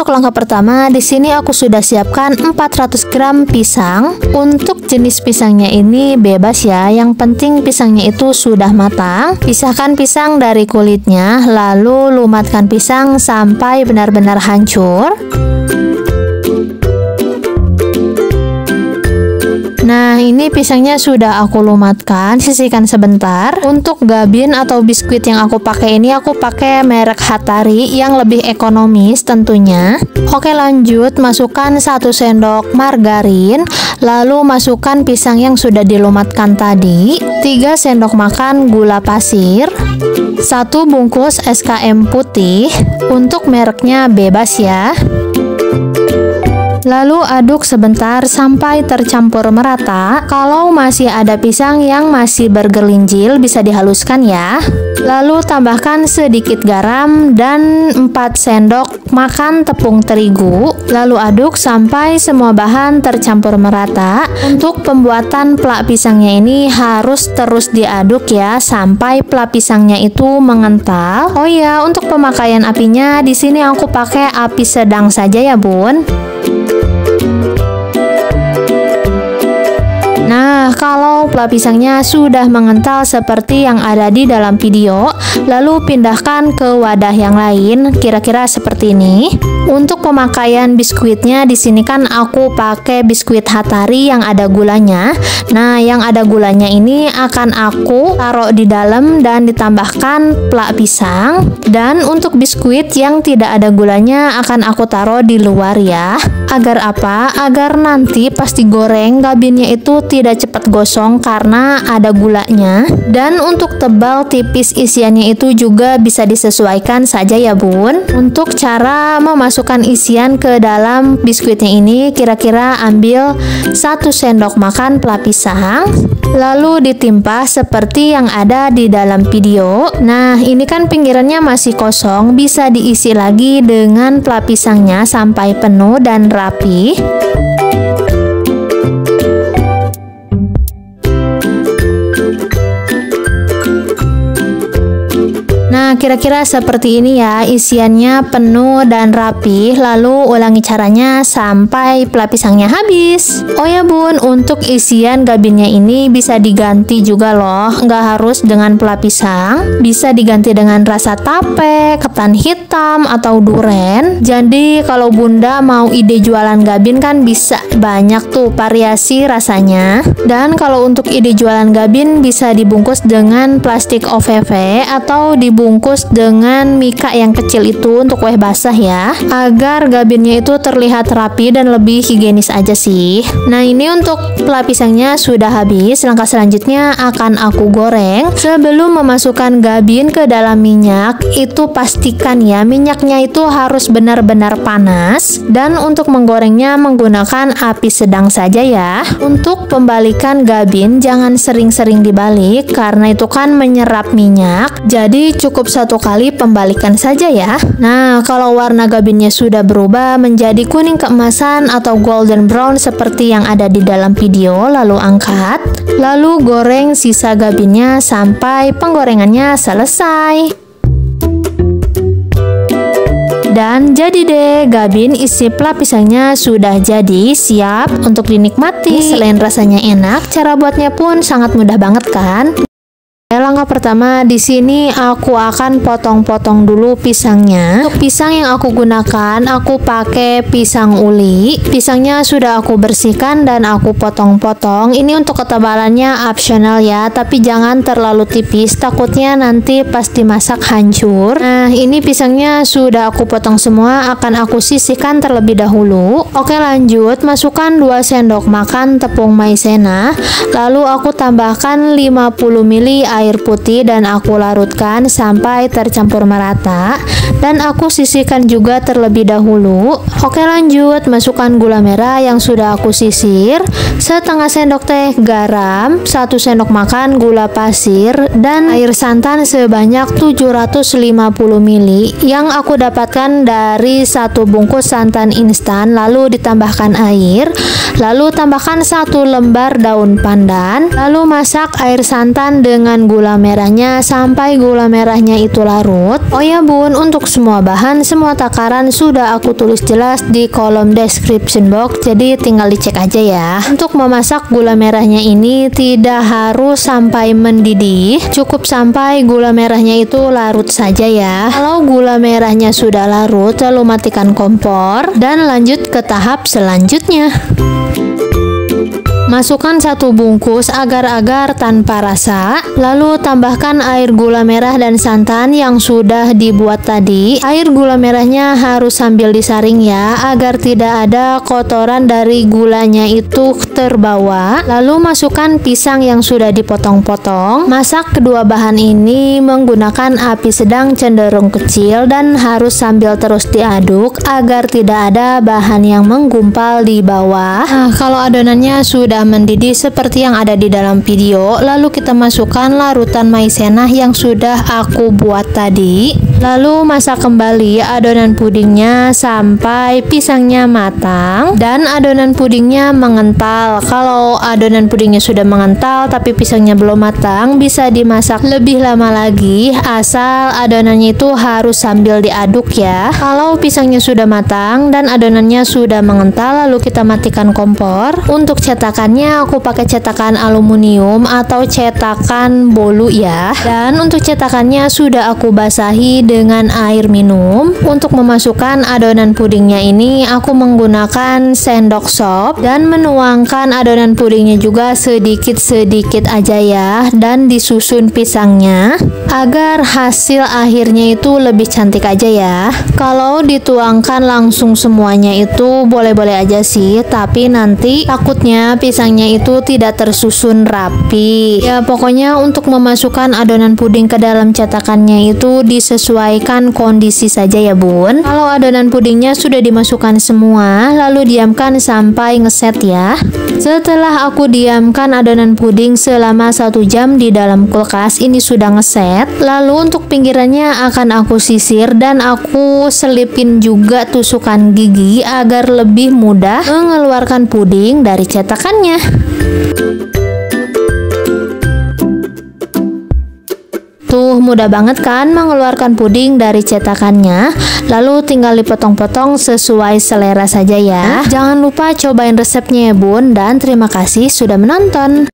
untuk langkah pertama, di sini aku sudah siapkan 400 gram pisang. Untuk jenis pisangnya ini bebas ya, yang penting pisangnya itu sudah matang. Pisahkan pisang dari kulitnya, lalu lumatkan pisang sampai benar-benar hancur. Nah, ini pisangnya sudah aku lumatkan, sisihkan sebentar. Untuk gabin atau biskuit yang aku pakai ini, aku pakai merek Hatari yang lebih ekonomis tentunya. Oke, lanjut, masukkan 1 sendok margarin, lalu masukkan pisang yang sudah dilumatkan tadi, 3 sendok makan gula pasir, 1 bungkus SKM putih, untuk mereknya bebas ya. Lalu aduk sebentar sampai tercampur merata. Kalau masih ada pisang yang masih bergelinjil, bisa dihaluskan ya. Lalu tambahkan sedikit garam dan 4 sendok makan tepung terigu. Lalu aduk sampai semua bahan tercampur merata. Untuk pembuatan plak pisangnya ini harus terus diaduk ya sampai plak pisangnya itu mengental. Oh ya, untuk pemakaian apinya di sini aku pakai api sedang saja ya, Bun. Nah, kalau plak pisangnya sudah mengental seperti yang ada di dalam video, lalu pindahkan ke wadah yang lain, kira-kira seperti ini. Untuk pemakaian biskuitnya di sini kan aku pakai biskuit Hatari yang ada gulanya. Nah, yang ada gulanya ini akan aku taruh di dalam dan ditambahkan plak pisang. Dan untuk biskuit yang tidak ada gulanya akan aku taruh di luar ya. Agar apa? Agar nanti pas digoreng gabinnya itu tidak cepat gosong karena ada gulanya. Dan untuk tebal tipis isiannya itu juga bisa disesuaikan saja ya, Bun. Untuk cara memasukkan isian ke dalam biskuitnya ini, kira-kira ambil 1 sendok makan plak pisang, lalu ditimpa seperti yang ada di dalam video. Nah, ini kan pinggirannya masih kosong, bisa diisi lagi dengan plak pisangnya sampai penuh dan rapi. Nah, kira-kira seperti ini ya, isiannya penuh dan rapi. Lalu ulangi caranya sampai plak pisangnya habis. Oh ya, Bun, untuk isian gabinnya ini bisa diganti juga loh, nggak harus dengan plak pisang. Bisa diganti dengan rasa tape, ketan hitam, atau duren. Jadi kalau Bunda mau ide jualan gabin kan bisa banyak tuh variasi rasanya. Dan kalau untuk ide jualan gabin bisa dibungkus dengan plastik OVV atau dibungkus dengan mika yang kecil itu untuk kue basah ya, agar gabinnya itu terlihat rapi dan lebih higienis aja sih. Nah, ini untuk plak pisangnya sudah habis. Langkah selanjutnya akan aku goreng. Sebelum memasukkan gabin ke dalam minyak, itu pastikan ya minyaknya itu harus benar-benar panas. Dan untuk menggorengnya menggunakan api sedang saja ya. Untuk pembalikan gabin jangan sering-sering dibalik karena itu kan menyerap minyak. Jadi cukup 1 kali pembalikan saja ya. Nah, kalau warna gabinnya sudah berubah menjadi kuning keemasan atau golden brown seperti yang ada di dalam video, lalu angkat. Lalu goreng sisa gabinnya sampai penggorengannya selesai. Dan jadi deh, gabin isi plak pisangnya sudah jadi, siap untuk dinikmati. Selain rasanya enak, cara buatnya pun sangat mudah banget kan? Langkah pertama di sini aku akan potong-potong dulu pisangnya. Untuk pisang yang aku gunakan, aku pakai pisang uli. Pisangnya sudah aku bersihkan dan aku potong-potong. Ini untuk ketebalannya optional ya, tapi jangan terlalu tipis, takutnya nanti pas dimasak hancur. Nah, ini pisangnya sudah aku potong semua, akan aku sisihkan terlebih dahulu. Oke, lanjut, masukkan 2 sendok makan tepung maizena. Lalu aku tambahkan 50 ml air putih dan aku larutkan sampai tercampur merata, dan aku sisihkan juga terlebih dahulu. Oke, lanjut, masukkan gula merah yang sudah aku sisir, setengah sendok teh garam, 1 sendok makan gula pasir, dan air santan sebanyak 750 ml yang aku dapatkan dari 1 bungkus santan instan. Lalu ditambahkan air, lalu tambahkan 1 lembar daun pandan, lalu masak air santan dengan gula merahnya sampai gula merahnya itu larut. Oh ya bun, untuk semua bahan, semua takaran sudah aku tulis jelas di kolom description box, jadi tinggal dicek aja ya. Untuk memasak gula merahnya ini tidak harus sampai mendidih, cukup sampai gula merahnya itu larut saja ya. Kalau gula merahnya sudah larut, lalu matikan kompor dan lanjut ke tahap selanjutnya. Masukkan 1 bungkus agar-agar tanpa rasa, lalu tambahkan air gula merah dan santan yang sudah dibuat tadi. Air gula merahnya harus sambil disaring ya, agar tidak ada kotoran dari gulanya itu terbawa. Lalu masukkan pisang yang sudah dipotong-potong. Masak kedua bahan ini menggunakan api sedang cenderung kecil dan harus sambil terus diaduk agar tidak ada bahan yang menggumpal di bawah. Nah, kalau adonannya sudah mendidih seperti yang ada di dalam video, lalu kita masukkan larutan maizena yang sudah aku buat tadi. Lalu masak kembali adonan pudingnya sampai pisangnya matang dan adonan pudingnya mengental. Kalau adonan pudingnya sudah mengental tapi pisangnya belum matang, bisa dimasak lebih lama lagi, asal adonannya itu harus sambil diaduk ya. Kalau pisangnya sudah matang dan adonannya sudah mengental, lalu kita matikan kompor. Untuk cetakannya aku pakai cetakan aluminium atau cetakan bolu ya. Dan untuk cetakannya sudah aku basahi dengan air minum. Untuk memasukkan adonan pudingnya ini aku menggunakan sendok sop dan menuangkan adonan pudingnya juga sedikit-sedikit aja ya, dan disusun pisangnya agar hasil akhirnya itu lebih cantik aja ya. Kalau dituangkan langsung semuanya itu boleh-boleh aja sih, tapi nanti takutnya pisangnya itu tidak tersusun rapi. Ya pokoknya untuk memasukkan adonan puding ke dalam cetakannya itu disesuaikan kondisi saja ya bun. Kalau adonan pudingnya sudah dimasukkan semua, lalu diamkan sampai ngeset ya. Setelah aku diamkan adonan puding selama 1 jam di dalam kulkas, ini sudah ngeset. Lalu untuk pinggirannya akan aku sisir dan aku selipin juga tusukan gigi agar lebih mudah mengeluarkan puding dari cetakannya. Tuh, mudah banget kan mengeluarkan puding dari cetakannya. Lalu tinggal dipotong-potong sesuai selera saja ya. Jangan lupa cobain resepnya ya bun, dan terima kasih sudah menonton.